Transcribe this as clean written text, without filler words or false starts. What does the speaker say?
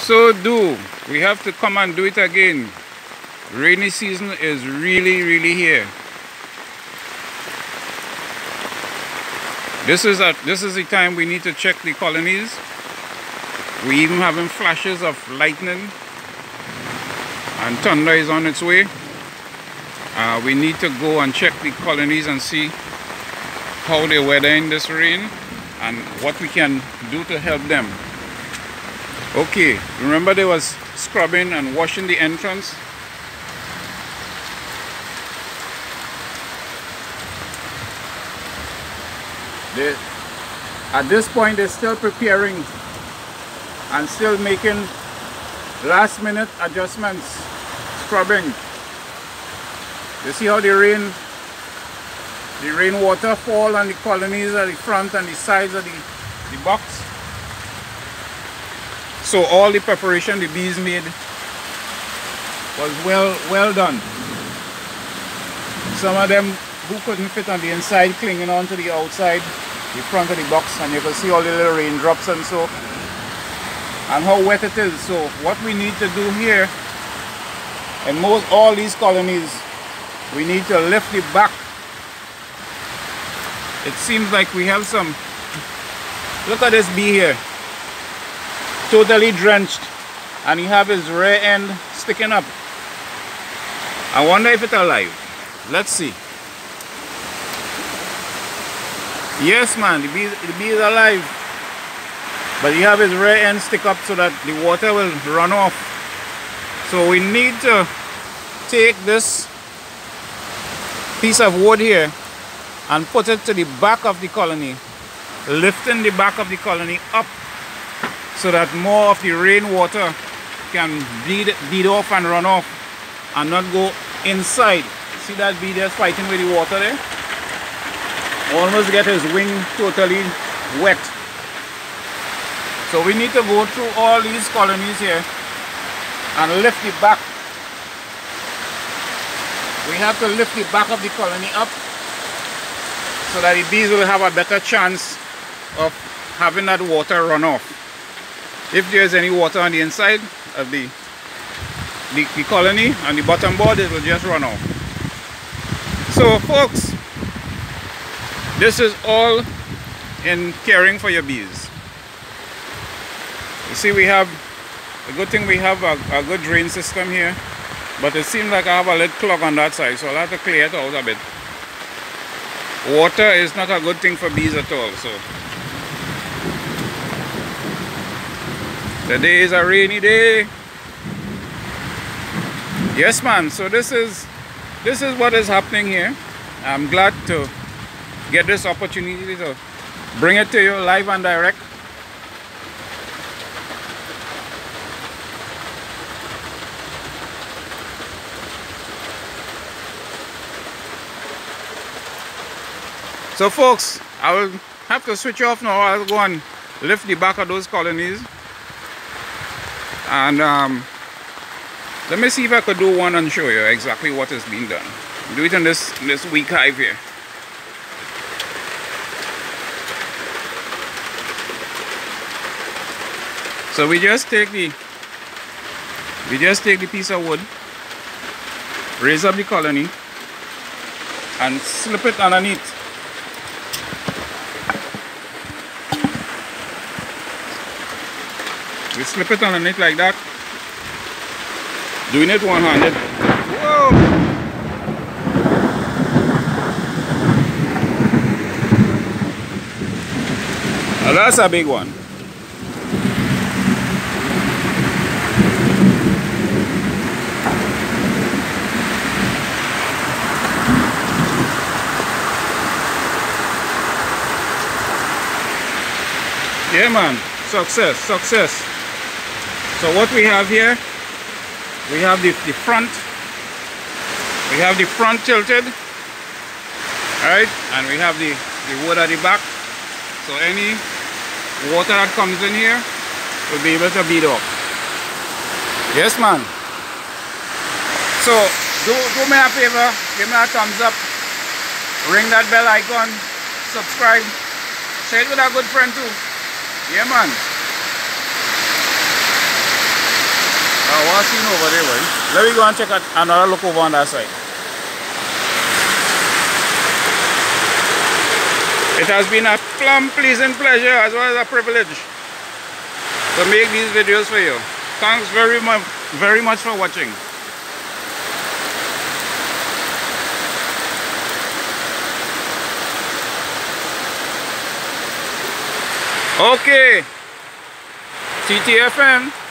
So we have to come and do it again. Rainy season is really here. This is the time we need to check the colonies. We even having flashes of lightning and thunder is on its way. We need to go and check the colonies and see how they're weathering this rain and what we can do to help them. Okay, remember there was scrubbing and washing the entrance. At this point they're still preparing and still making last minute adjustments, scrubbing. You see how the rainwater fall on the colonies at the front and the sides of the box. So all the preparation the bees made was well done. Some of them who couldn't fit on the inside clinging on to the outside, the front of the box, and you can see all the little raindrops and so, and how wet it is. So what we need to do here in all these colonies, we need to lift the back. It seems like we have some, look at this bee here, totally drenched, and he have his rear end sticking up. I wonder if it's alive. Let's see. Yes man, the bee is alive, but he have his rear end stick up so that the water will run off. So we need to take this piece of wood here and put it to the back of the colony, lifting the back of the colony up so that more of the rainwater can bleed off and run off and not go inside. See that bee there fighting with the water there? Almost get his wing totally wet. So we need to go through all these colonies here and lift the back. We have to lift the back of the colony up so that the bees will have a better chance of having that water run off. If there's any water on the inside of the colony, on the bottom board, it will just run off. So folks, this is all in caring for your bees. You see, we have a good thing, we have a good drain system here, but it seems like I have a little clog on that side, so I'll have to clear it out a bit. Water is not a good thing for bees at all. So today is a rainy day. Yes man, so this is what is happening here. I'm glad to get this opportunity to bring it to you live and direct. So folks, I will have to switch off now. I'll go and lift the back of those colonies. And let me see if I could do one and show you exactly what is being done. Do it in this weak hive here. So we just take the piece of wood, raise up the colony, and slip it underneath. We slip it underneath like that, doing it one-handed. Whoa! Now that's a big one. Yeah man, success. So what we have here, we have the front tilted, right, and we have the wood at the back. So any water that comes in here will be able to bead off. Yes man. So do me a favor, give me a thumbs up, ring that bell icon, subscribe, share it with a good friend too. Yeah man. Not seen over there, right? Let me go and check out another look over on that side. It has been a plumb pleasant pleasure as well as a privilege to make these videos for you. Thanks very much for watching. Okay, TTFN.